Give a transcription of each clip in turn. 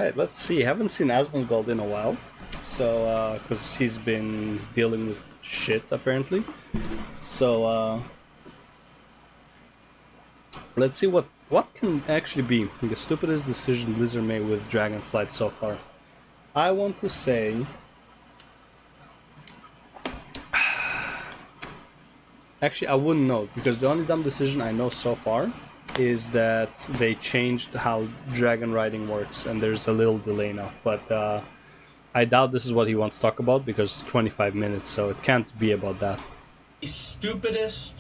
Alright, let's see. Haven't seen Asmongold in a while. So, because he's been dealing with shit, apparently. So, let's see what can actually be the stupidest decision Blizzard made with Dragonflight so far. I want to say... Actually, I wouldn't know, because the only dumb decision I know so far is that they changed how dragon riding works, and there's a little delay now. But I doubt this is what he wants to talk about, because it's 25 minutes, so it can't be about that. The stupidest,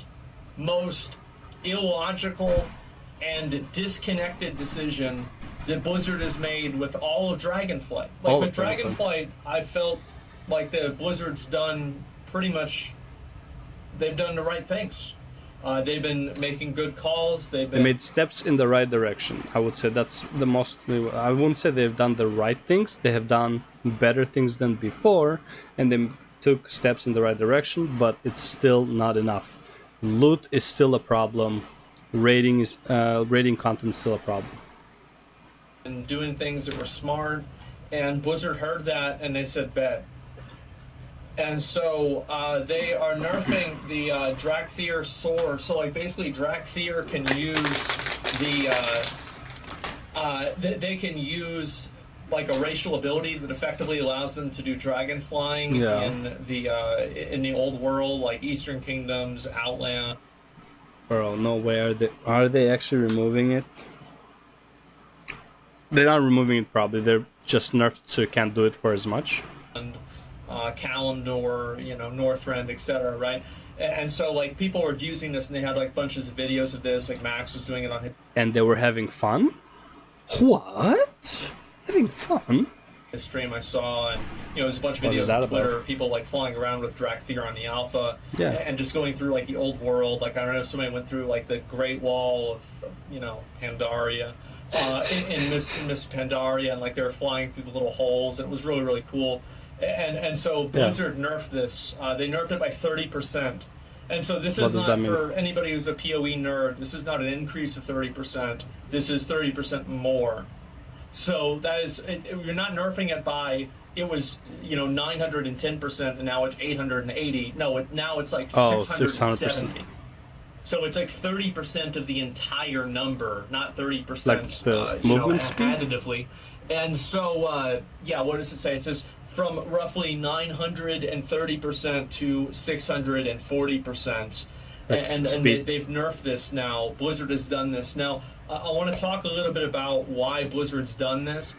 most illogical, and disconnected decision that Blizzard has made with all of Dragonflight. Like, with Dragonflight, I felt like the Blizzard's done pretty much... They've done the right things. They've been making good calls. They made steps in the right direction. I would say that's the most... I wouldn't say they've done the right things. They have done better things than before, and they took steps in the right direction, but it's still not enough. Loot is still a problem. Rating content is still a problem. And doing things that were smart, and Blizzard heard that, and they said, bet. And so they are nerfing the Drakthir sword. So, like, basically, Drakthir can use they can use like a racial ability that effectively allows them to do dragon flying in the old world, like Eastern Kingdoms, Outland. Bro, no way. Are they actually removing it? They're not removing it. Probably they're just nerfed so you can't do it for as much. And Kalimdor, Northrend, etc., right? And so, like, people were using this, and they had, like, bunches of videos of this, like, Max was doing it on his... And they were having fun? What? Having fun? His stream I saw, and, there's a bunch of videos on Twitter, about? people, like, flying around with Drakthir on the alpha, yeah, and just going through, like, the old world. Like, I don't know if somebody went through, like, the Great Wall of, Pandaria, in Miss Pandaria, and, like, they were flying through the little holes, and it was really, really cool. And so Blizzard nerfed this. They nerfed it by 30%. And so this is not for anybody who's a PoE nerd. This is not an increase of 30%. This is 30% more. So that is, you're not nerfing it by, it was, 910%, and now it's 880. No, now it's like 670. So it's like 30% of the entire number, not 30%, like the movement speed? Additively. And so, what does it say? It says from roughly 930% to 640%. And they've nerfed this now. Blizzard has done this. Now, I want to talk a little bit about why Blizzard's done this.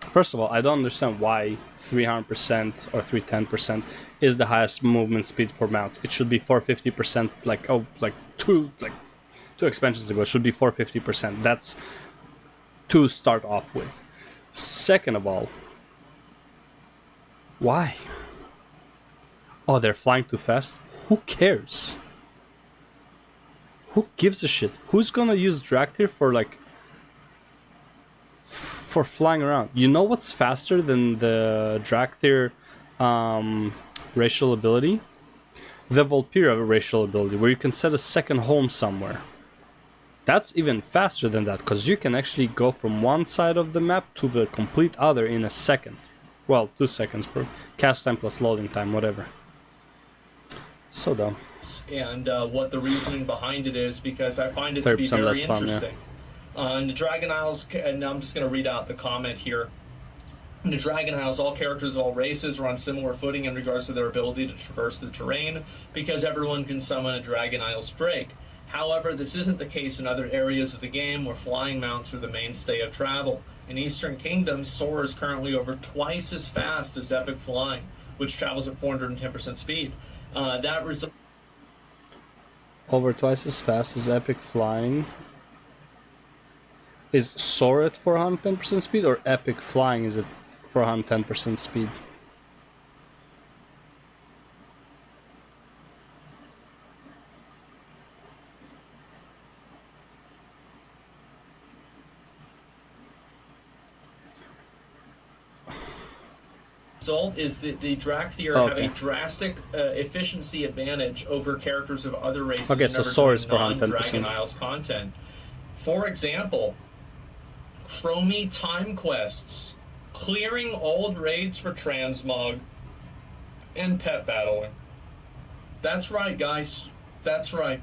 First of all, I don't understand why 300% or 310% is the highest movement speed for mounts. It should be 450%, two expansions ago. It should be 450%. That's to start off with. Second of all, why? Oh, they're flying too fast? Who cares? Who gives a shit? Who's gonna use Drakthir for flying around? You know what's faster than the Drakthir racial ability? The Volpira racial ability, where you can set a second home somewhere. That's even faster than that, because you can actually go from one side of the map to the complete other in a second. Well, 2 seconds per cast time plus loading time, whatever. So dumb. And what the reasoning behind it is, because I find it to be very interesting. In the Dragon Isles, and I'm just going to read out the comment here. In the Dragon Isles, all characters of all races are on similar footing in regards to their ability to traverse the terrain, because everyone can summon a Dragon Isles Drake. However, this isn't the case in other areas of the game where flying mounts are the mainstay of travel. In Eastern Kingdom, Soar is currently over twice as fast as Epic Flying, which travels at 410% speed. That results... Over twice as fast as Epic Flying? Is Soar at 410% speed, or Epic Flying is at 410% speed? Result is that the Drakthir have a drastic efficiency advantage over characters of other races. Okay, so Soar is 410%. Dragon Isles content. For example, Chromie time quests, clearing old raids for transmog, and pet battling. That's right, guys. That's right.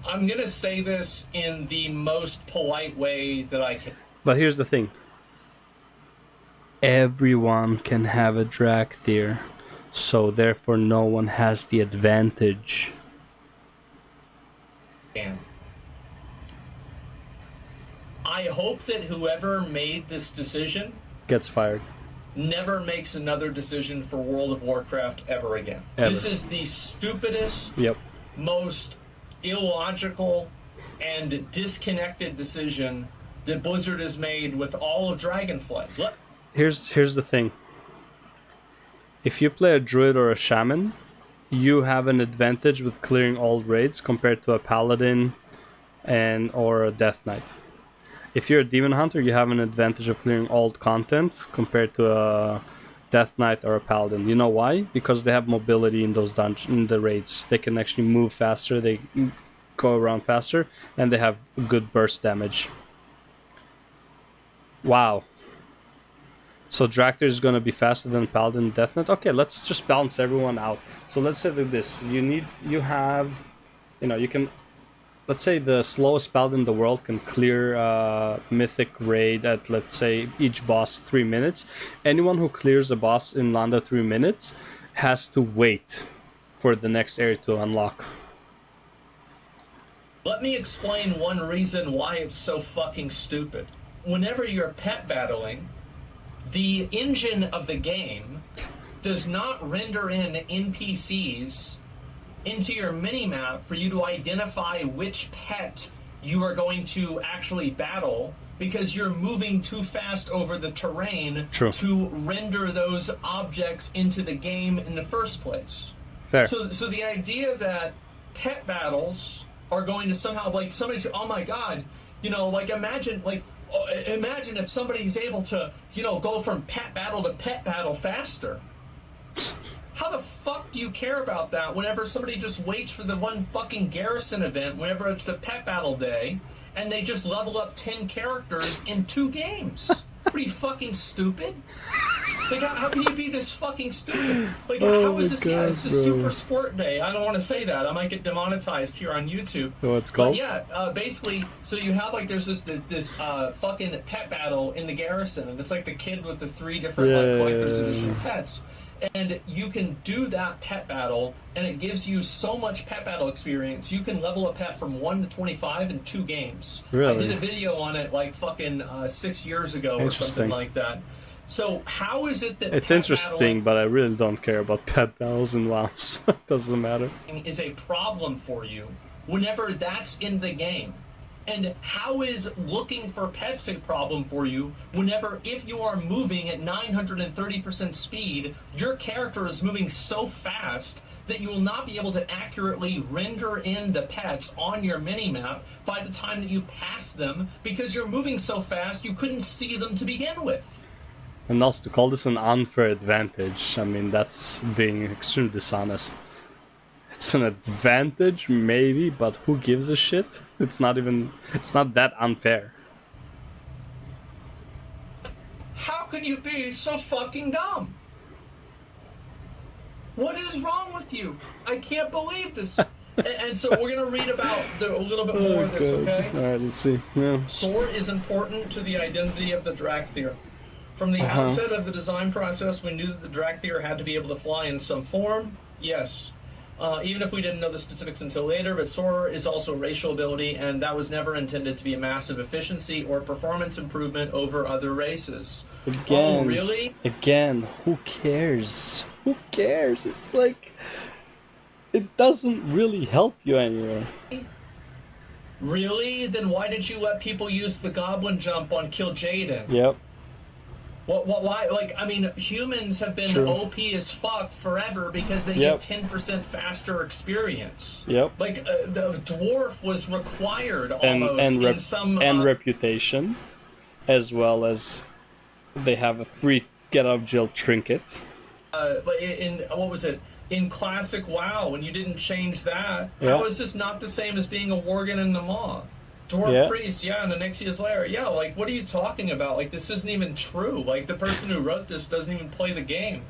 I'm gonna say this in the most polite way that I can. But here's the thing. Everyone can have a Drakthir, so therefore no one has the advantage. I hope that whoever made this decision Gets fired. never makes another decision for World of Warcraft ever again. Ever. This is the stupidest, Yep. most illogical, and disconnected decision that Blizzard has made with all of Dragonflight. Look, Here's the thing. If you play a druid or a shaman, you have an advantage with clearing old raids compared to a paladin or a death knight. If you're a demon hunter, you have an advantage of clearing old content compared to a death knight or a paladin. You know why? Because they have mobility in those in the raids. They can actually move faster, they go around faster, and they have good burst damage. Wow. So Drakthir is going to be faster than Paladin and Death Knight? Okay, let's just balance everyone out. So let's say that this, you can, let's say the slowest Paladin in the world can clear Mythic Raid at, let's say, each boss 3 minutes. Anyone who clears a boss in under 3 minutes has to wait for the next area to unlock. let me explain one reason why it's so fucking stupid. Whenever you're pet battling, the engine of the game does not render in NPCs into your minimap for you to identify which pet you are going to actually battle, because you're moving too fast over the terrain True. to render those objects into the game in the first place. Fair. So the idea that pet battles are going to somehow, like, somebody say, oh my god, imagine if somebody's able to, go from pet battle to pet battle faster. How the fuck do you care about that whenever somebody just waits for the one fucking garrison event, whenever it's the pet battle day, and they just level up 10 characters in 2 games? What are you, fucking stupid? Like, how can you be this fucking stupid? Like, how is this? God, Yeah, it's a bro. super squirt day. I don't want to say that. I might get demonetized here on YouTube. So it's called? But yeah, basically, so you have, like, there's this fucking pet battle in the garrison, and it's like the kid with the 3 different collector's edition pets. And you can do that pet battle, and it gives you so much pet battle experience. You can level a pet from 1 to 25 in 2 games. Really? I did a video on it like fucking 6 years ago or something like that. So how is it that It's pet interesting, but I really don't care about pet battles and WoWs. Doesn't matter. battling is a problem for you whenever that's in the game? And how is looking for pets a problem for you whenever, if you are moving at 930% speed, your character is moving so fast that you will not be able to accurately render in the pets on your minimap by the time that you pass them, because you're moving so fast you couldn't see them to begin with? And also to call this an unfair advantage, I mean, that's being extremely dishonest. It's an advantage, maybe, but who gives a shit? It's not that unfair. How could you be so fucking dumb? What is wrong with you? I can't believe this. and so we're going to read about a little bit more of this, okay? Alright, let's see. Yeah. Soar is important to the identity of the Drakthir. From the outset of the design process, we knew that the Drakthir had to be able to fly in some form. Yes. Even if we didn't know the specifics until later, but Soar is also a racial ability, and that was never intended to be a massive efficiency or performance improvement over other races. Again, Oh, really? Again, who cares? Who cares? It's like, it doesn't really help you anywhere. Really? Then why did you let people use the Goblin Jump on Kill Jaden? Yep. Why? Like, I mean, humans have been True. OP as fuck forever because they get 10% faster experience. Yep. Like, the dwarf was required almost in some... and reputation, as well as they have a free get out of jail trinket. But in what was it? in classic WoW, and you didn't change that. Yeah. How is this not the same as being a Worgen in the Maw? Dwarf Yeah. Priest, yeah, and Onyxia's Lair. Yeah, like, what are you talking about? Like, this isn't even true. Like, the person who wrote this doesn't even play the game.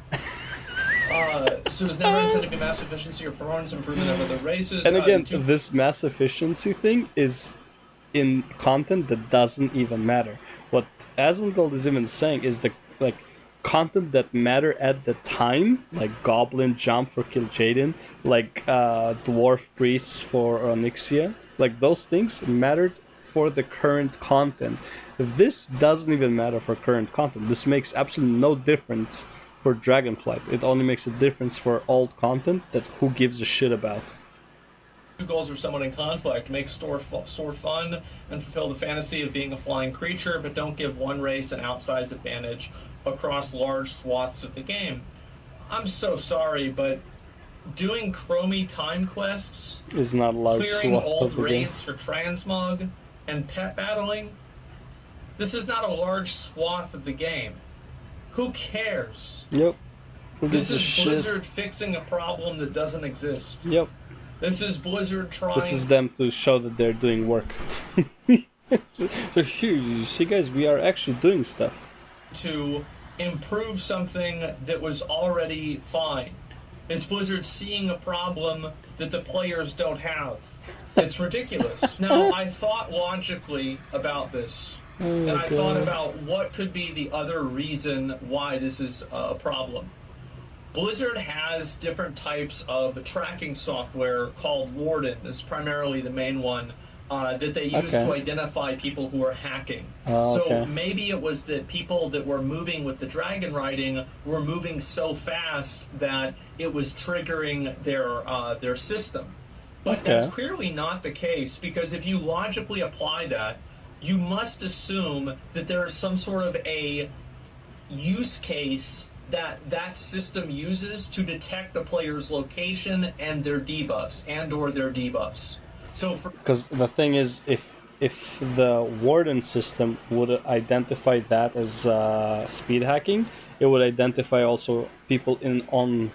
So it was never intended to be mass efficiency or performance improvement over the races. And again, the two- this mass efficiency thing is in content that doesn't even matter. What Asmongold is even saying is the like content that matter at the time, like Goblin Jump for Kill Jaden, like Dwarf Priests for Onyxia, like those things mattered for the current content. This doesn't even matter for current content. This makes absolutely no difference for Dragonflight. It only makes a difference for old content that who gives a shit about. two goals are somewhat in conflict. Make sword fun and fulfill the fantasy of being a flying creature, but don't give one race an outsized advantage across large swaths of the game. I'm so sorry, but doing Chromie time quests, Is not large clearing swath old of the game. raids for transmog, and pet battling, this is not a large swath of the game. Who cares? Yep. Who This gives a is shit? Blizzard fixing a problem that doesn't exist. Yep. This is Blizzard trying... This is them to show that they're doing work. So here, you see, guys, we are actually doing stuff. to improve something that was already fine. It's Blizzard seeing a problem that the players don't have. It's ridiculous. Now, I thought logically about this, and I thought about what could be the other reason why this is a problem. Blizzard has different types of tracking software called Warden, is primarily the main one, that they use to identify people who are hacking. So maybe it was that people that were moving with the dragon riding were moving so fast that it was triggering their system. But that's clearly not the case, because if you logically apply that, you must assume that there is some sort of a use case that system uses to detect the player's location and their debuffs or their debuffs. So, because the thing is, if the Warden system would identify that as speed hacking, it would identify also people on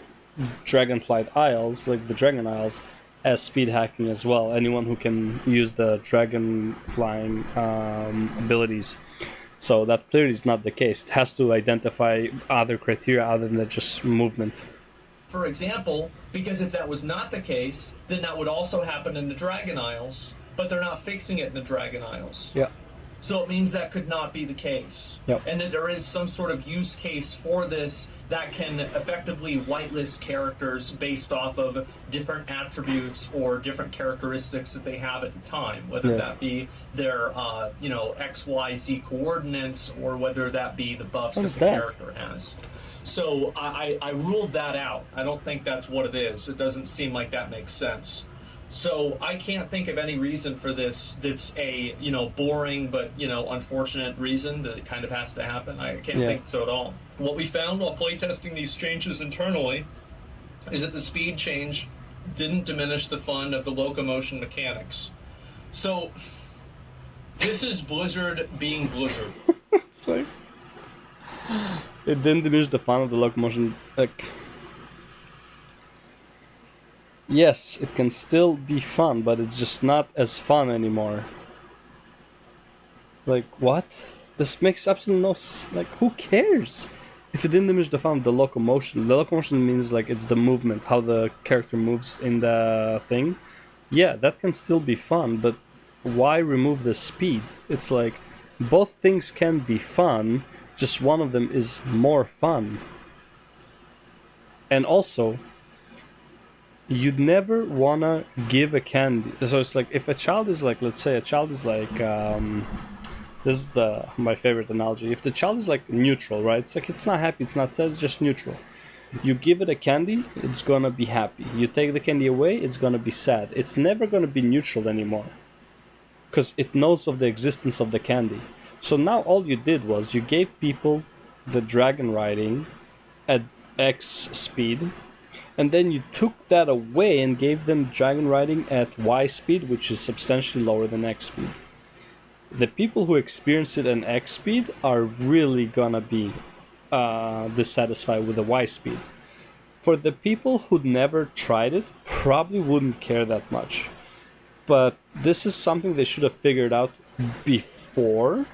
Dragonflight Isles, like the Dragon Isles, as speed hacking as well. Anyone who can use the dragon flying abilities. So that clearly is not the case. It has to identify other criteria other than just movement. For example, because if that was not the case, then that would also happen in the Dragon Isles, but they're not fixing it in the Dragon Isles. Yeah. So it means that could not be the case. Yep. And that there is some sort of use case for this that can effectively whitelist characters based off of different attributes or different characteristics that they have at the time, whether that be their XYZ coordinates or whether that be the buffs that the character has. So I ruled that out. I don't think that's what it is. It doesn't seem like that makes sense. So I can't think of any reason for this that's a, boring but, unfortunate reason that it kind of has to happen. I can't think so at all. What we found while playtesting these changes internally is that the speed change didn't diminish the fun of the locomotion mechanics. So this is Blizzard being Blizzard. It's like, it didn't diminish the fun of the locomotion. Like, yes, it can still be fun, but it's just not as fun anymore. Like, what? This makes absolutely no like, who cares? If it didn't diminish the fun of the locomotion. The locomotion means, like, it's the movement, how the character moves in the thing. Yeah, that can still be fun, but why remove the speed? It's like, both things can be fun, just one of them is more fun. And also, you'd never wanna give a candy. So it's like, if a child is like, let's say a child is like, this is my favorite analogy. If the child is like neutral, right? It's like, it's not happy, it's not sad, it's just neutral. You give it a candy, it's gonna be happy. You take the candy away, it's gonna be sad. It's never gonna be neutral anymore, because it knows of the existence of the candy. So now all you did was you gave people the dragon riding at X speed, and then you took that away and gave them dragon riding at Y speed, which is substantially lower than X speed. The people who experience it at X speed are really gonna be dissatisfied with the Y speed. For the people who never tried it, probably wouldn't care that much. But this is something they should have figured out before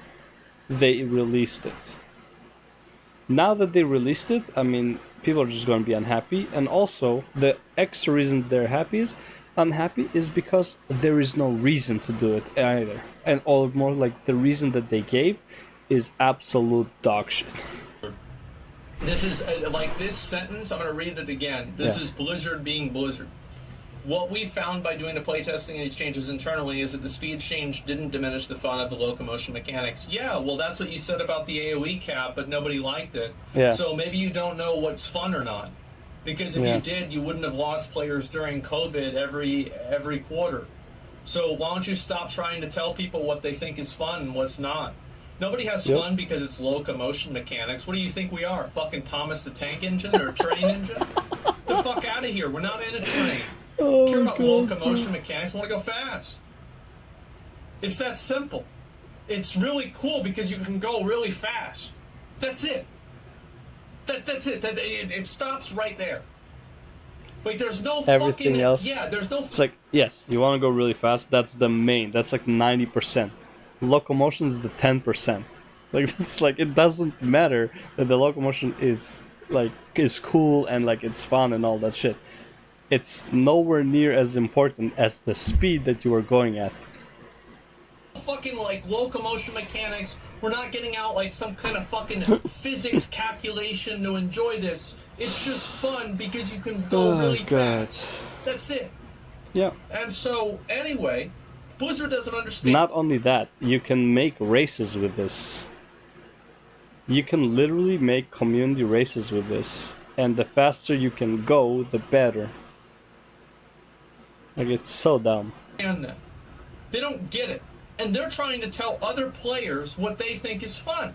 they released it. Now that they released it, I mean, people are just going to be unhappy. And also, the extra reason they're unhappy is because there is no reason to do it either. And all more like the reason that they gave is absolute dog shit. This is like this sentence. I'm going to read it again. This is Blizzard being Blizzard. What we found by doing the playtesting and these changes internally is that the speed change didn't diminish the fun of the locomotion mechanics. Yeah, well, that's what you said about the AoE cap, but nobody liked it. Yeah. So maybe you don't know what's fun or not. Because if you did, you wouldn't have lost players during COVID every quarter. So why don't you stop trying to tell people what they think is fun and what's not? Nobody has fun because it's locomotion mechanics. What do you think we are? Fucking Thomas the Tank Engine or train engine? The fuck out of here. We're not in a train. Oh, Care about locomotion mechanics. Want to go fast. It's that simple. It's really cool because you can go really fast. That's it. That's it. It stops right there. Like there's no everything fucking else. Yeah, there's no. It's like, yes, you want to go really fast. That's the main. That's like 90%. Locomotion is the 10%. Like it's like it doesn't matter that the locomotion is cool and like it's fun and all that shit. It's nowhere near as important as the speed that you are going at. Fucking like locomotion mechanics. We're not getting out like some kind of fucking physics calculation to enjoy this. It's just fun because you can go really fast. That's it. Yeah. And so anyway, Blizzard doesn't understand. Not only that, you can make races with this. You can literally make community races with this. And the faster you can go, the better. Like, it's so dumb. They don't get it. And they're trying to tell other players what they think is fun.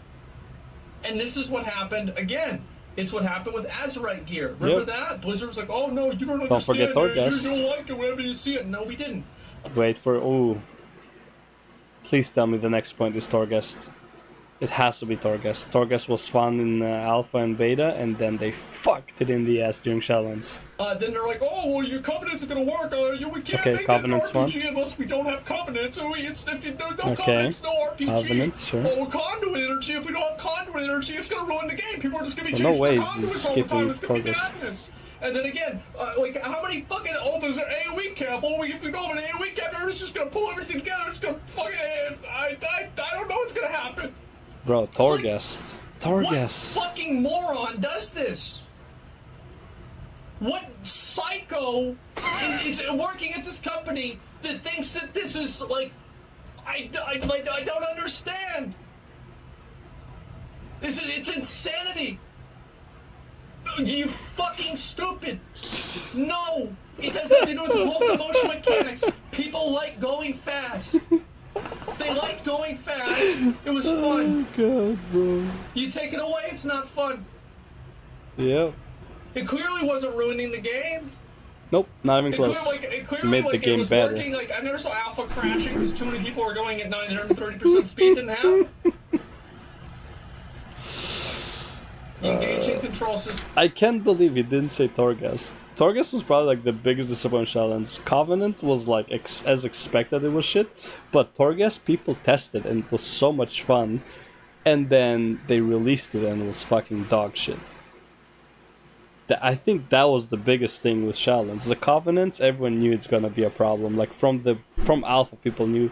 And this is what happened again. It's what happened with Azerite gear. Remember that? Blizzard's like, oh no, you don't understand. Don't forget Torghast. You don't like it whenever you see it. No, we didn't. Wait for... Ooh. Please tell me the next point is Torghast. It has to be Torghast. Torghast was fun in Alpha and Beta, and then they fucked it in the ass during Challenge. Then they're like, oh, well, your Covenants are going to work. We can't make Covenants it an RPG unless we don't have Covenants. So if you don't Covenants, no RPG. Covenants, sure. Well, Conduit energy, if we don't have Conduit energy, it's going to ruin the game. People are just going to be Well, changing no their way Conduits all the time. It's going to be Torghast. madness. And then again, like, how many fucking... Oh, there's an AoE cap. Oh, if we don't have an AoE cap, everyone's just going to pull everything together. It's going to fucking... I don't know what's going to happen. Bro, Torghast. Torghast. What fucking moron does this? What psycho is working at this company that thinks that this is like... I don't understand. It's insanity. You fucking stupid. No, it has nothing to do with locomotion mechanics. People like going fast. They liked going fast. It was fun. Oh god, bro. You take it away, it's not fun. Yep. It clearly wasn't ruining the game. Nope, not even close. It clearly made the game was better. working. Like, I never saw Alpha crashing because too many people were going at 930% speed. Didn't happen. The engaging control system. I can't believe he didn't say Torghast. Torghast was probably like the biggest disappointment challenge. Covenant was like as expected, it was shit, but Torghast people tested and it was so much fun, and then they released it and it was fucking dog shit. I think that was the biggest thing with challenge. The Covenants, everyone knew it's gonna be a problem. Like from Alpha, people knew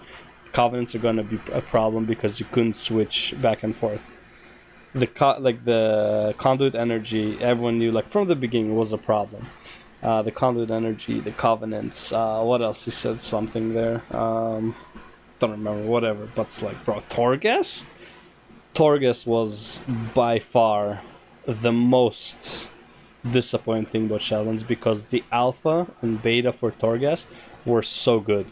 Covenants are gonna be a problem because you couldn't switch back and forth. The conduit energy, everyone knew like from the beginning was a problem. The conduit energy, the Covenants, what else? He said something there. Don't remember, whatever. But it's like, bro, Torghast? Torghast was by far the most disappointing thing about challenge because the Alpha and Beta for Torghast were so good.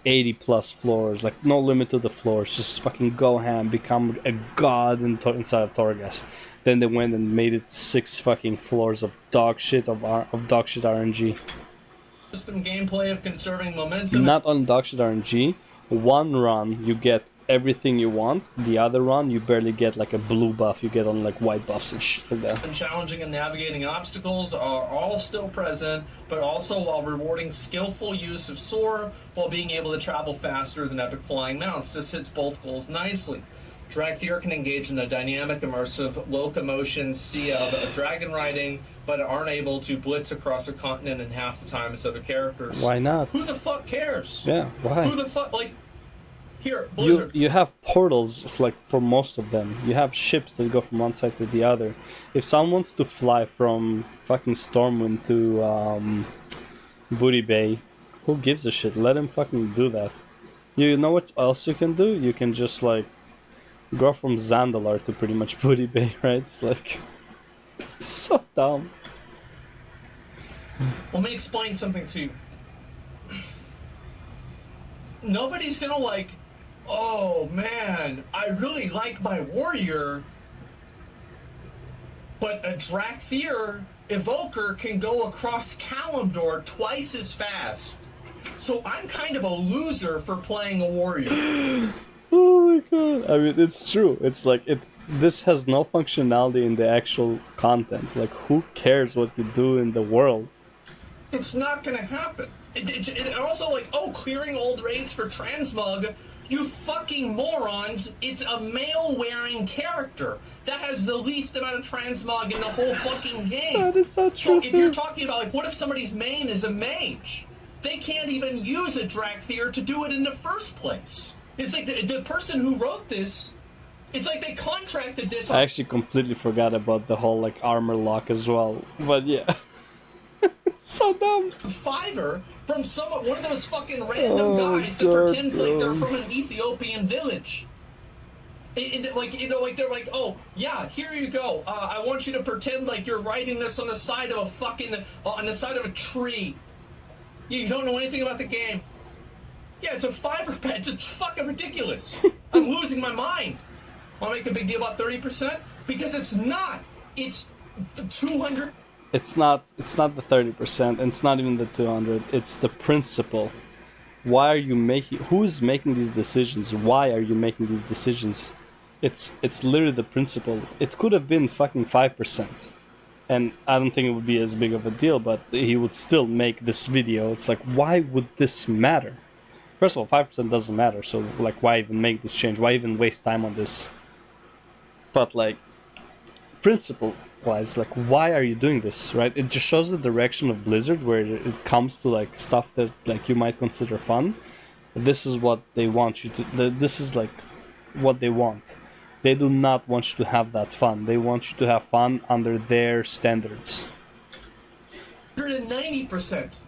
80 plus floors, like no limit to the floors, just fucking go ham, become a god inside of Torghast. Then they went and made it 6 fucking floors of dog shit of dog shit RNG. System gameplay of conserving momentum. Not on dog shit RNG. One run you get everything you want. The other run, you barely get like a blue buff. You get on like white buffs and shit like that. And challenging and navigating obstacles are all still present, but also while rewarding skillful use of soar while being able to travel faster than epic flying mounts. This hits both goals nicely. Dragthier can engage in a dynamic, immersive, locomotion sea of dragon riding, but aren't able to blitz across a continent in half the time as other characters. Why not? Who the fuck cares? Yeah, why? Who the fuck, like, here, Blizzard. You have portals, like, for most of them. You have ships that go from one side to the other. If someone wants to fly from fucking Stormwind to Booty Bay, who gives a shit? Let him fucking do that. You know what else you can do? You can just, like, go from Zandalar to pretty much Booty Bay, right? It's like... so dumb. Let me explain something to you. Nobody's gonna like, oh man, I really like my warrior, but a Dracthier evoker can go across Kalimdor twice as fast. So I'm kind of a loser for playing a warrior. Oh my god. I mean, it's true. It's like, this has no functionality in the actual content. Like, who cares what you do in the world? It's not gonna happen. It also, like, oh, clearing old raids for Transmog. You fucking morons, it's a male-wearing character that has the least amount of transmog in the whole fucking game. That is so true. So if you're talking about, like, what if somebody's main is a mage? They can't even use a Dracthier to do it in the first place. It's like the person who wrote this, it's like they contracted this. I actually completely forgot about the whole, like, armor lock as well. But yeah. So dumb. Fiverr from one of those fucking random guys that pretends like they're from an Ethiopian village. Like, you know, like they're like, oh yeah, here you go. I want you to pretend like you're writing this on the side of a fucking on the side of a tree. You don't know anything about the game. Yeah, it's a Fiverr pet. It's fucking ridiculous. I'm losing my mind. Want to make a big deal about 30%? Because it's not. It's 200. It's not the 30%, and it's not even the 200. It's the principle. Why are you making? Who is making these decisions? Why are you making these decisions? It's literally the principle. It could have been fucking 5%, and I don't think it would be as big of a deal. But he would still make this video. It's like, why would this matter? First of all, 5% doesn't matter. So like, why even make this change? Why even waste time on this? But like, principle-wise, like, why are you doing this, right? It just shows the direction of Blizzard, where it comes to like stuff that like you might consider fun. This is what they want you to. This is like what they want. They do not want you to have that fun. They want you to have fun under their standards. 190%.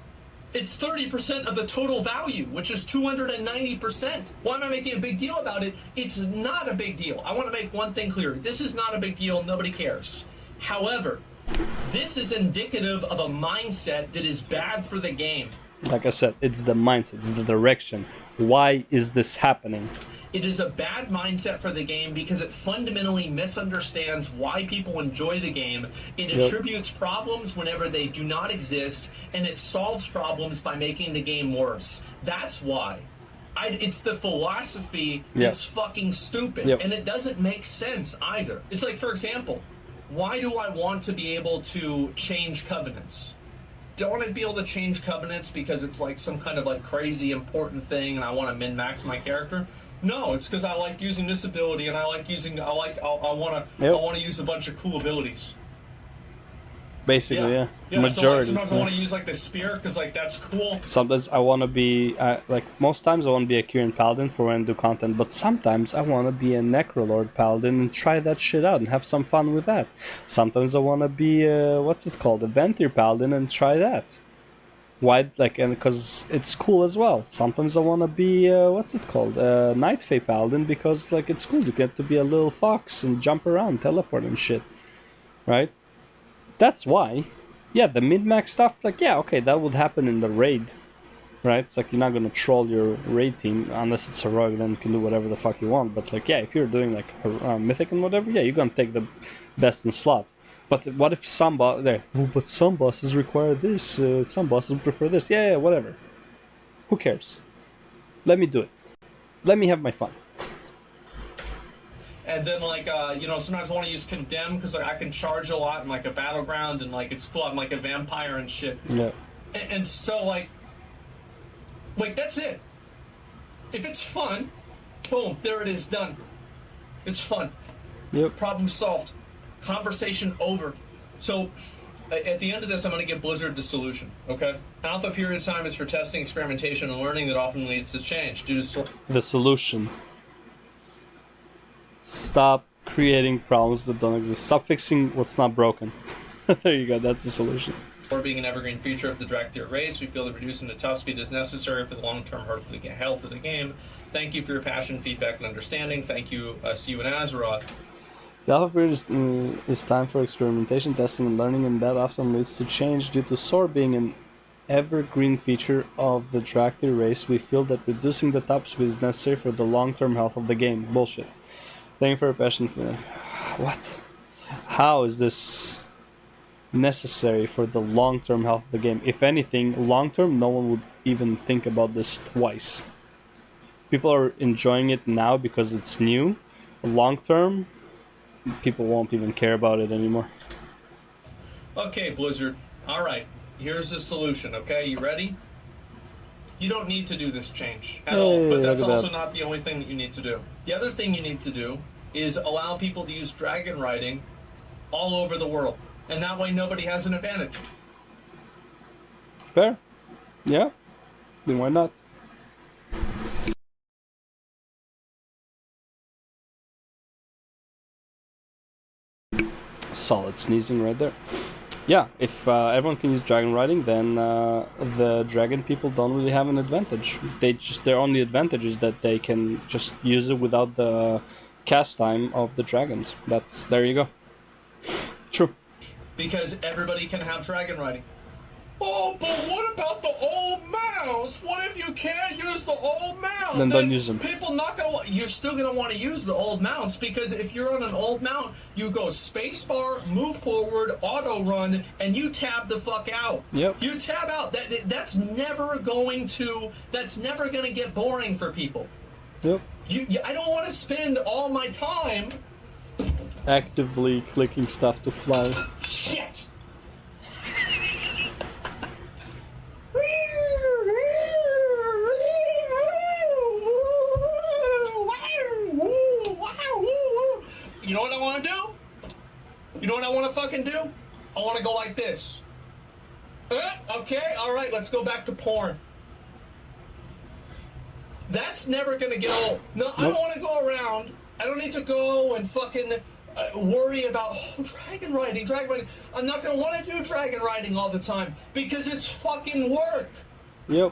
It's 30% of the total value, which is 290%. Why am I making a big deal about it? It's not a big deal. I want to make one thing clear. This is not a big deal. Nobody cares. However, this is indicative of a mindset that is bad for the game. Like I said, it's the mindset, it's the direction. Why is this happening? It is a bad mindset for the game because it fundamentally misunderstands why people enjoy the game. It attributes problems whenever they do not exist, and it solves problems by making the game worse. That's why. It's the philosophy that's fucking stupid, and it doesn't make sense either. It's like, for example, why do I want to be able to change covenants? Do I want to be able to change covenants because it's like some kind of like crazy important thing and I want to min-max my character? No, it's because I like using this ability and I want to use a bunch of cool abilities. Basically, yeah. Majority. So like, sometimes I want to yeah. use like the spear because like that's cool. Sometimes I want to be like most times I want to be a Kyrian paladin for when I do content, but sometimes I want to be a Necrolord paladin and try that shit out and have some fun with that. Sometimes I want to be what's it called, a Ventir paladin and try that. Why? Like, and because it's cool as well. Sometimes I want to be what's it called, Night Fae paladin, because like it's cool. You get to be a little fox and jump around, teleport and shit, right? That's why. Yeah, the mid-max stuff, like, yeah, okay, that would happen in the raid, right? It's like, you're not gonna troll your raid team, unless it's heroic, then you can do whatever the fuck you want. But, like, yeah, if you're doing, like, mythic and whatever, yeah, you're gonna take the best in slot. But what if some but some bosses require this, some bosses prefer this, yeah, whatever. Who cares? Let me do it. Let me have my fun. And then sometimes I want to use condemn because I can charge a lot in like a battleground and like it's cool. I'm like a vampire and shit. Yeah. And so like that's it. If it's fun, boom, there it is, done. It's fun. Yep. Problem solved. Conversation over. So at the end of this, I'm going to give Blizzard the solution, okay? Alpha period of time is for testing, experimentation, and learning that often leads to change. The solution. Stop creating problems that don't exist. Stop fixing what's not broken. There you go, that's the solution. For being an evergreen feature of the Dracthyr race, we feel that reducing the top speed is necessary for the long-term health of the game. Thank you for your passion, feedback, and understanding. Thank you, see you in Azeroth. The alpha period is time for experimentation, testing, and learning, and that often leads to change. Due to SOAR being an evergreen feature of the Dracthyr race, we feel that reducing the top speed is necessary for the long-term health of the game. Bullshit. Thank you for your passion. What? How is this necessary for the long-term health of the game? If anything, long-term, no one would even think about this twice. People are enjoying it now because it's new. Long-term, people won't even care about it anymore. Okay, Blizzard. All right, here's the solution, okay? You ready? You don't need to do this change at all, but that's also not the only thing that you need to do. The other thing you need to do is allow people to use dragon riding all over the world, and that way nobody has an advantage. Fair. Yeah. Then why not? Solid sneezing right there. Yeah, if everyone can use dragon riding, then the dragon people don't really have an advantage. Their only advantage is that they can just use it without the cast time of the dragons. There you go. True. Because everybody can have dragon riding. Oh, but what about the old mounts? What if you can't use the old mount? Then don't use them. People you're still gonna want to use the old mounts, because if you're on an old mount, you go spacebar, move forward, auto run, and you tab the fuck out. Yep. You tab out. That's never going to get boring for people. Yep. I don't want to spend all my time actively clicking stuff to fly. Shit. You know what I want to do? You know what I want to fucking do? I want to go like this. Okay, alright, let's go back to porn. That's never gonna get old. No, I don't want to go around. I don't need to go and fucking worry about dragon riding. I'm not gonna want to do dragon riding all the time because it's fucking work. Yep.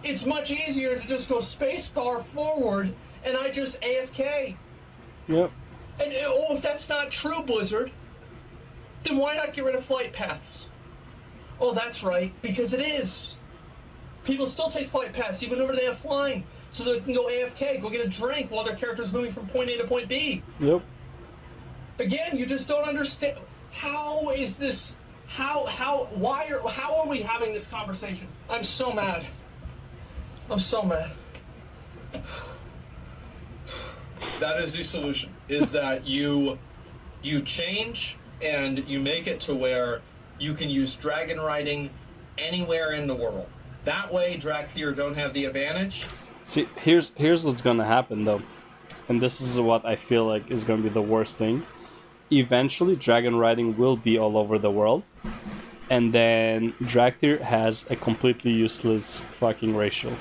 It's much easier to just go spacebar forward and I just AFK. Yep. And if that's not true, Blizzard, then why not get rid of flight paths? Oh, that's right, because it is. People still take flight paths even whenever they have flying, so they can go AFK, go get a drink while their character's moving from point A to point B. Yep. Again, you just don't understand. How is this? How are we having this conversation? I'm so mad. I'm so mad. That is the solution, is that you change and you make it to where you can use dragon riding anywhere in the world. That way, Dracthyr don't have the advantage. See, here's what's gonna happen though, and this is what I feel like is gonna be the worst thing. Eventually, dragon riding will be all over the world, and then Dracthyr has a completely useless fucking racial.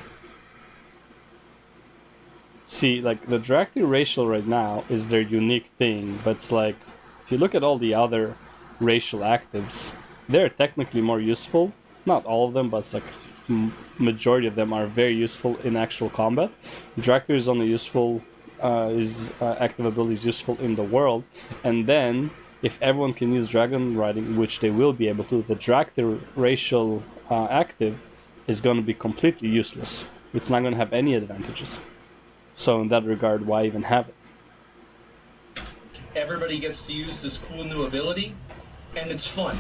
See, like, the Dracthyr racial right now is their unique thing, but it's like, if you look at all the other racial actives, they're technically more useful. Not all of them, but it's like majority of them are very useful in actual combat. Dracthyr is only useful, his active ability is useful in the world, and then if everyone can use dragon riding, which they will be able to, the Dracthyr racial active is going to be completely useless. It's not going to have any advantages. So in that regard, why even have it? Everybody gets to use this cool new ability, and it's fun.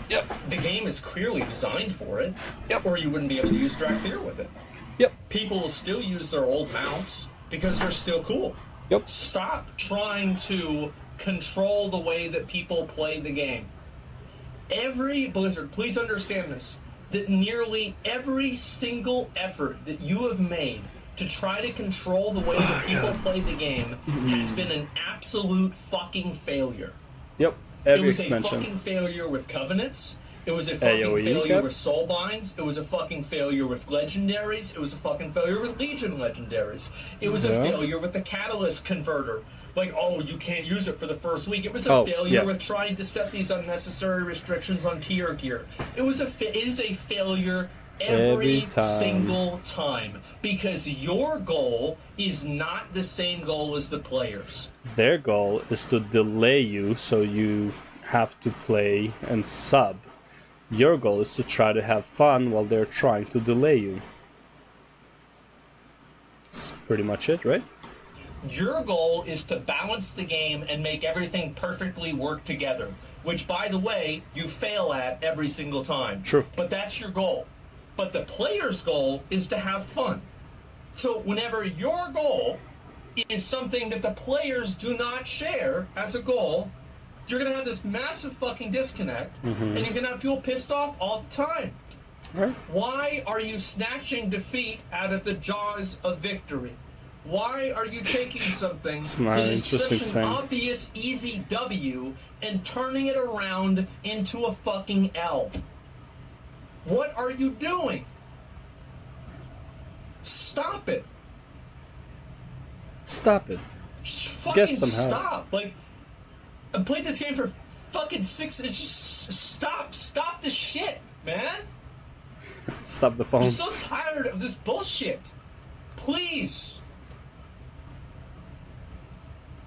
Yep. The game is clearly designed for it. Yep. Or you wouldn't be able to use Dracthyr with it. Yep. People will still use their old mounts because they're still cool. Yep. Stop trying to control the way that people play the game. Blizzard, please understand this, that nearly every single effort that you have made to try to control the way that people play the game has been an absolute fucking failure. Yep. It was a fucking failure with Covenants. It was a fucking failure with Soulbinds. It was a fucking failure with Legendaries. It was a fucking failure with Legion Legendaries. It was a failure with the Catalyst Converter. Like, oh, you can't use it for the first week. It was a failure with trying to set these unnecessary restrictions on tier gear. It is a failure every single time, because your goal is not the same goal as the players. Their goal is to delay you so you have to play and sub. Your goal is to try to have fun while they're trying to delay you. That's pretty much it, right? Your goal is to balance the game and make everything perfectly work together, which, by the way, you fail at every single time. True. But that's your goal. But the player's goal is to have fun. So whenever your goal is something that the players do not share as a goal, you're going to have this massive fucking disconnect, and you're going to have people pissed off all the time. Right. Why are you snatching defeat out of the jaws of victory? Why are you taking something that is such an obvious easy W and turning it around into a fucking L? What are you doing? Stop it. Stop it. Just fucking stop. Like, I played this game for fucking 6. It's just stop. Stop this shit, man. Stop the phones. I'm so tired of this bullshit. Please.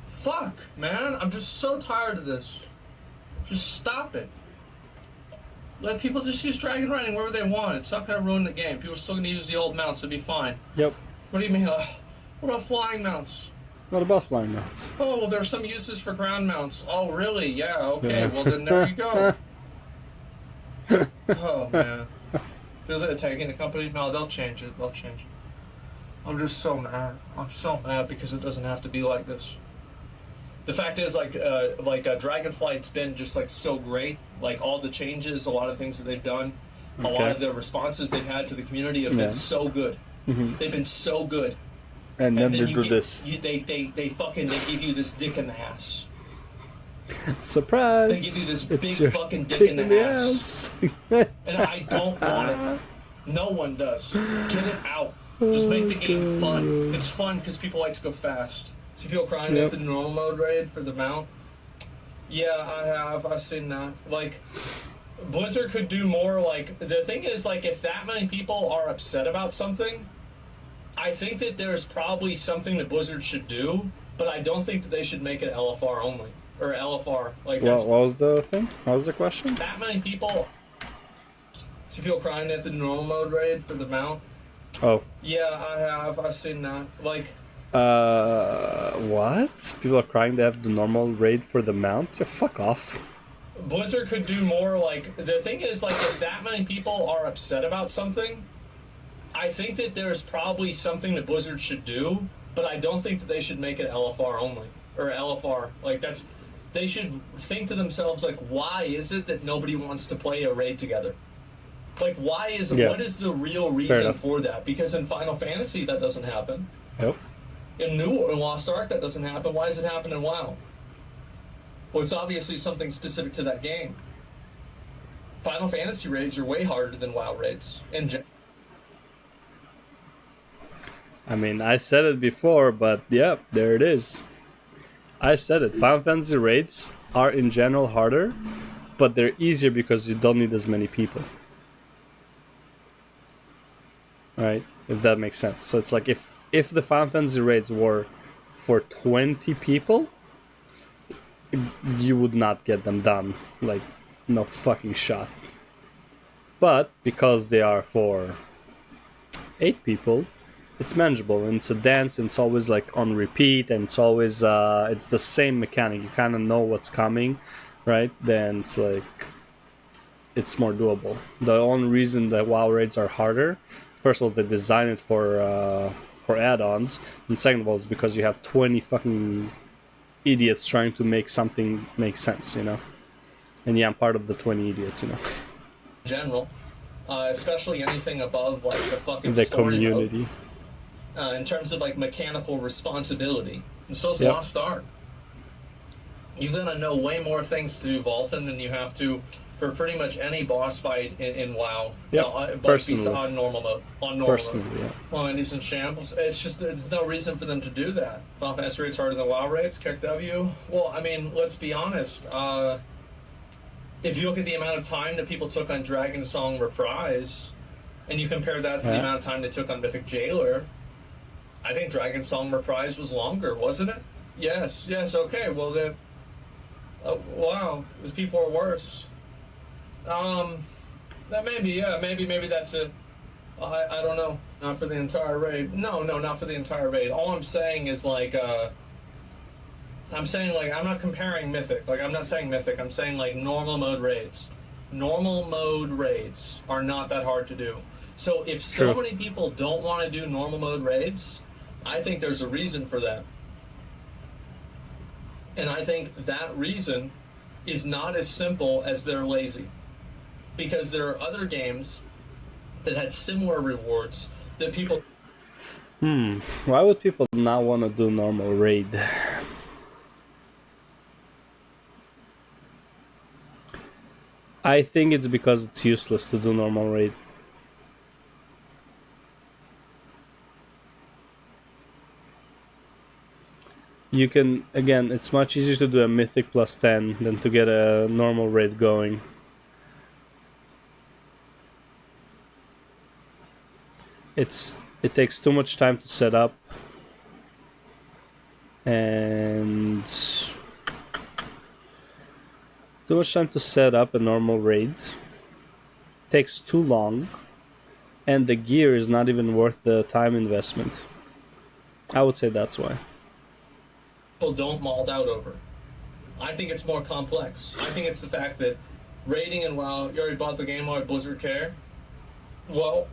Fuck, man. I'm just so tired of this. Just stop it. Let people just use dragon riding wherever they want. It's not going to ruin the game. People are still going to use the old mounts. It'll be fine. Yep. What do you mean? What about flying mounts? What about flying mounts? Oh, well, there are some uses for ground mounts. Oh, really? Yeah, okay. Yeah. Well, then there you go. Oh, man. Feels like attacking the company? No, they'll change it. They'll change it. I'm just so mad. I'm so mad because it doesn't have to be like this. The fact is, Dragonflight's been just, like, so great. Like, all the changes, a lot of things that they've done, a lot of the responses they've had to the community have been so good. They've been so good. And then they do this. They give you this dick in the ass. Surprise! They give you this big fucking dick in the ass. And I don't want it. No one does. Get it out. Just make the game fun. It's fun because people like to go fast. See people crying at the normal mode raid for the mount? Yeah, I have. I've seen that. Like, Blizzard could do more. Like, the thing is, like, if that many people are upset about something, I think that there's probably something that Blizzard should do, but I don't think that they should make it LFR only. Or LFR. Like, what was the thing? What was the question? That many people... See people crying at the normal mode raid for the mount? Oh. Yeah, I have. I've seen that. Like... what? People are crying they have the normal raid for the mount? Yeah, fuck off. Blizzard could do more, like... The thing is, like, if that many people are upset about something, I think that there's probably something that Blizzard should do, but I don't think that they should make it LFR only. Or LFR. Like, that's... They should think to themselves, like, why is it that nobody wants to play a raid together? Like, why is... What is the real reason for that? Because in Final Fantasy, that doesn't happen. Yep. In Lost Ark, that doesn't happen. Why does it happen in WoW? Well, it's obviously something specific to that game. Final Fantasy raids are way harder than WoW raids. I mean, I said it before, but yeah, there it is. I said it. Final Fantasy raids are in general harder, but they're easier because you don't need as many people. Right? If that makes sense. So it's like if the Final Fantasy raids were for 20 people, you would not get them done. Like, no fucking shot. But because they are for 8 people, it's manageable, and it's a dance, and it's always like on repeat, and it's always it's the same mechanic. You kind of know what's coming, right? Then it's like it's more doable. The only reason that WoW raids are harder, first of all, they design it for for add-ons, and second of all, it's because you have 20 fucking idiots trying to make something make sense, you know. And yeah, I'm part of the 20 idiots, you know. In general, especially anything above like the fucking The story community. mode, in terms of like mechanical responsibility. And so's Yep. Lost Ark. You're gonna know way more things to do Vaulton than you have to for pretty much any boss fight in WoW. Yep. But Personally. on normal mode. On normal Personally, mode. yeah. Well, Indies and Shambles. It's just there's no reason for them to do that. Final Fantasy rates harder than WoW rates. Kick W. Well, I mean, let's be honest. If you look at the amount of time that people took on Dragon Song Reprise, and you compare that to the amount of time they took on Mythic Jailer, I think Dragon Song Reprise was longer, wasn't it? Yes, okay, well then... wow, these people are worse. That maybe that's it. I don't know. Not for the entire raid. No, not for the entire raid. All I'm saying is like, I'm not comparing Mythic. Like, I'm not saying Mythic. I'm saying, like, normal mode raids. Normal mode raids are not that hard to do. So if so many people don't want to do normal mode raids, I think there's a reason for that. And I think that reason is not as simple as they're lazy. Because there are other games that had similar rewards that people... Why would people not want to do normal raid? I think it's because it's useless to do normal raid. You can, again, it's much easier to do a mythic plus 10 than to get a normal raid going. It takes too much time to set up, and too much time to set up a normal raid. Takes too long, and the gear is not even worth the time investment. I would say that's why. People don't mauled out over. I think it's more complex. I think it's the fact that raiding and WoW, you already bought the game, why Blizzard care? Well,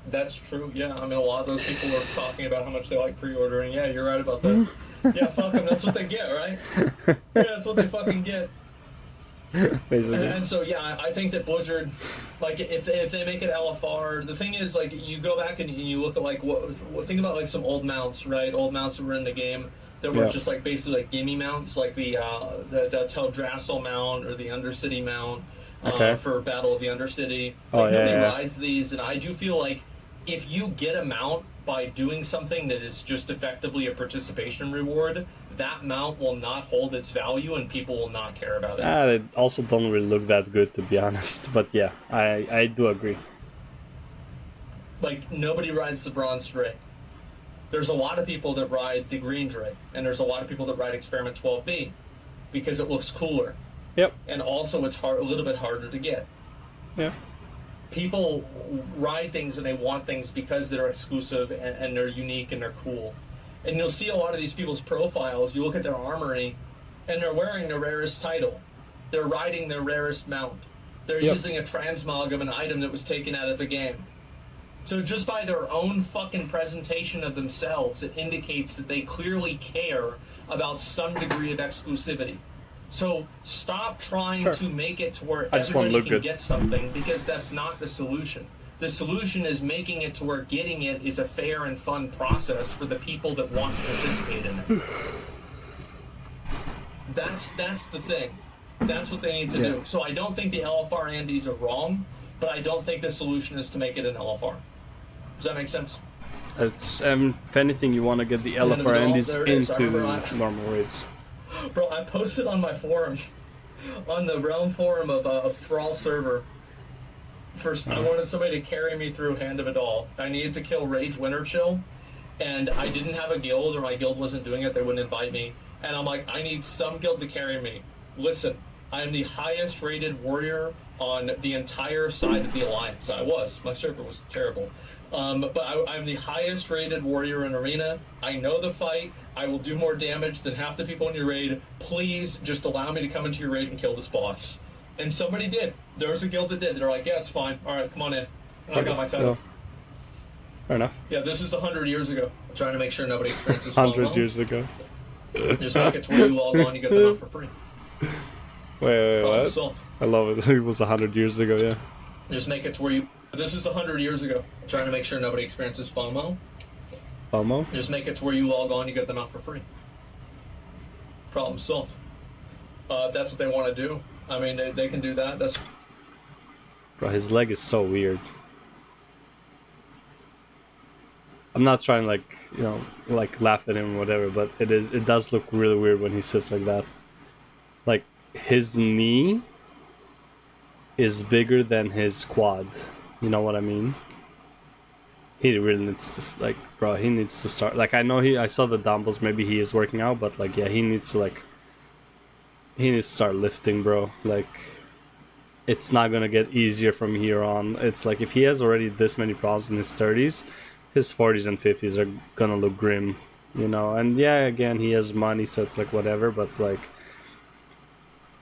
that's true, yeah. I mean, a lot of those people are talking about how much they like pre-ordering. Yeah, you're right about that. Yeah, fuck them, that's what they get, right? Yeah, that's what they fucking get. Basically. And so, yeah, I think that Blizzard, like, if they make it LFR, the thing is, like, you go back and you look at, like, think about, like, some old mounts, right? Old mounts that were in the game that were just, like, basically, like, gimme mounts, like the Teldrassil mount or the Undercity mount for Battle of the Undercity. Like, nobody rides these, and I do feel like if you get a mount by doing something that is just effectively a participation reward, that mount will not hold its value and people will not care about it. They also don't really look that good, to be honest. But yeah, I do agree. Like, nobody rides the Bronze Drake. There's a lot of people that ride the Green Drake, and there's a lot of people that ride Experiment 12B because it looks cooler. Yep. And also it's a little bit harder to get. Yeah. People ride things and they want things because they're exclusive and they're unique and they're cool. And you'll see a lot of these people's profiles, you look at their armory, and they're wearing their rarest title. They're riding their rarest mount. They're using a transmog of an item that was taken out of the game. So just by their own fucking presentation of themselves, it indicates that they clearly care about some degree of exclusivity. So stop trying to make it to where everybody can get something, because that's not the solution. The solution is making it to where getting it is a fair and fun process for the people that want to participate in it. That's the thing. That's what they need to do. So I don't think the LFR Andes are wrong, but I don't think the solution is to make it an LFR. Does that make sense? It's if anything, you want to get the LFR Andes into normal raids. Bro, I posted on my forum, on the Realm forum of Thrall server. First, I wanted somebody to carry me through Hand of Adal. I needed to kill Rage Winterchill, and I didn't have a guild, or my guild wasn't doing it. They wouldn't invite me. And I'm like, I need some guild to carry me. Listen, I am the highest rated warrior on the entire side of the Alliance. I was. My server was terrible. But I'm the highest rated warrior in Arena. I know the fight. I will do more damage than half the people in your raid. Please just allow me to come into your raid and kill this boss. And somebody did. There was a guild that did. They're like, yeah, it's fine. All right, come on in. And I got my title. Fair enough. Yeah, this is 100 years ago. I'm trying to make sure nobody experiences 100 FOMO. years ago. Just make it to where you log on, you get them out for free. Wait, Problem what? solved. I love it. It was 100 years ago, yeah. Just make it to where you. This is 100 years ago. I'm trying to make sure nobody experiences FOMO. FOMO? Just make it to where you log on, you get them out for free. Problem solved. That's what they want to do. I mean, they can do that. That's. Bro, his leg is so weird. I'm not trying like, you know, like laugh at him or whatever, but it does look really weird when he sits like that. Like his knee is bigger than his quad. You know what I mean? He really needs to, like, bro, he needs to start, like, I saw the dumbbells, maybe he is working out, but like, yeah, he needs to start lifting, bro. Like, it's not gonna get easier from here on. It's like, if he has already this many problems in his 30s, his 40s and 50s are gonna look grim, you know? And yeah, again, he has money, so it's like, whatever, but it's like,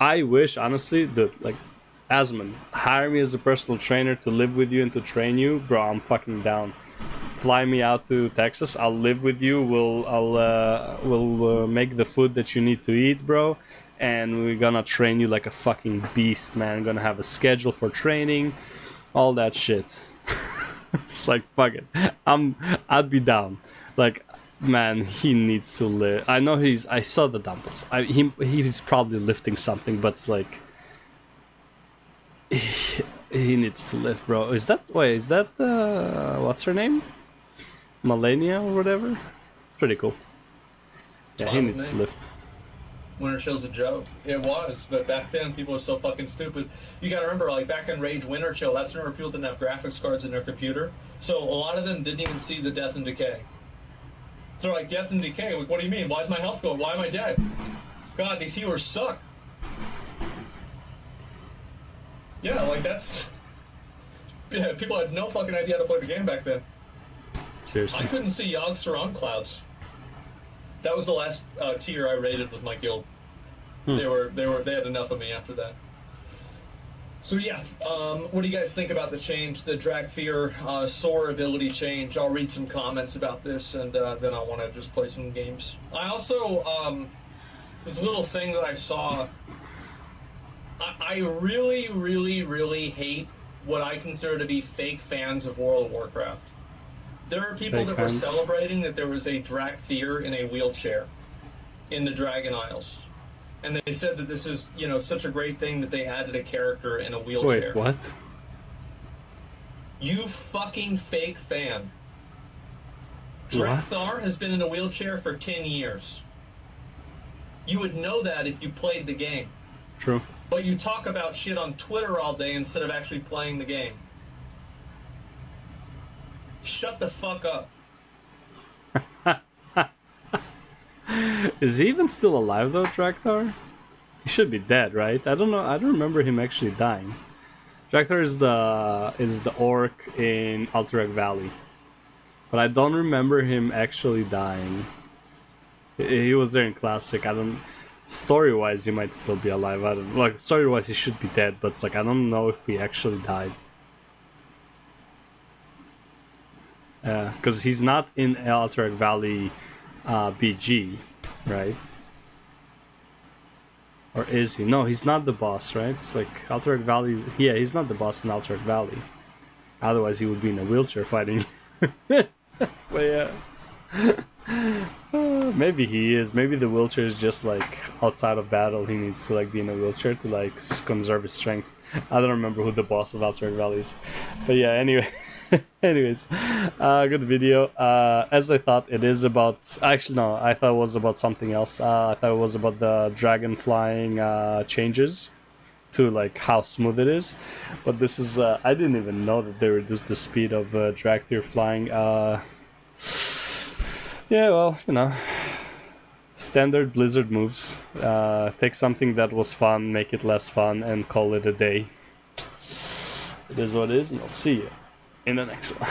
I wish, honestly, that, like, Asmon, hire me as a personal trainer to live with you and to train you, bro, I'm fucking down. Fly me out to Texas, I'll live with you, we'll make the food that you need to eat, bro, and we're gonna train you like a fucking beast, man. Gonna have a schedule for training, all that shit. It's like, fuck it, I'd be down. Like, man, he needs to live. I know I saw the dumbbells, he's probably lifting something, but it's like, he needs to lift, bro. Is that what's her name? Melania or whatever? It's pretty cool. Yeah, he needs to lift. Winter Chill's a joke. It was, but back then people were so fucking stupid. You gotta remember, like back in Rage Winter Chill, that's whenever people didn't have graphics cards in their computer. So a lot of them didn't even see the death and decay. They're like, death and decay? Like, what do you mean? Why is my health going? Why am I dead? God, these healers suck. Yeah, like that's... Yeah, people had no fucking idea how to play the game back then. Seriously. I couldn't see Yogg surround clouds. That was the last tier I rated with my guild. They had enough of me after that. So yeah, what do you guys think about the change, the Drag Fear Soar ability change? I'll read some comments about this, and then I want to just play some games. I also, this little thing that I saw, I really, really, really hate what I consider to be fake fans of World of Warcraft. There are people that were celebrating that there was a Drakthir in a wheelchair in the Dragon Isles. And they said that this is, you know, such a great thing that they added a character in a wheelchair. Wait, what? You fucking fake fan. Drakthar has been in a wheelchair for 10 years. You would know that if you played the game. True. But you talk about shit on Twitter all day instead of actually playing the game. Shut the fuck up. Is he even still alive though, Drakthar? He should be dead, right? I don't know. I don't remember him actually dying. Drakthar is the orc in Alterac Valley, but I don't remember him actually dying. He was there in Classic. I don't. Story-wise, he might still be alive. I don't like. Story-wise, he should be dead, but it's like I don't know if he actually died. Because he's not in Alterac Valley BG, right? Or is he? No, he's not the boss, right? It's like Alterac Valley. Yeah, he's not the boss in Alterac Valley. Otherwise, he would be in a wheelchair fighting. But yeah. Maybe he is. Maybe the wheelchair is just like outside of battle. He needs to like be in a wheelchair to like conserve his strength. I don't remember who the boss of Alterac Valley is. But yeah, anyway. Anyways, good video. As I thought, it is about... Actually, no, I thought it was about something else. I thought it was about the dragon flying changes to like how smooth it is. But this is... I didn't even know that they reduced the speed of Drakthir flying. Yeah, well, you know... Standard Blizzard moves. Take something that was fun, make it less fun, and call it a day. It is what it is, and I'll see you in the next one.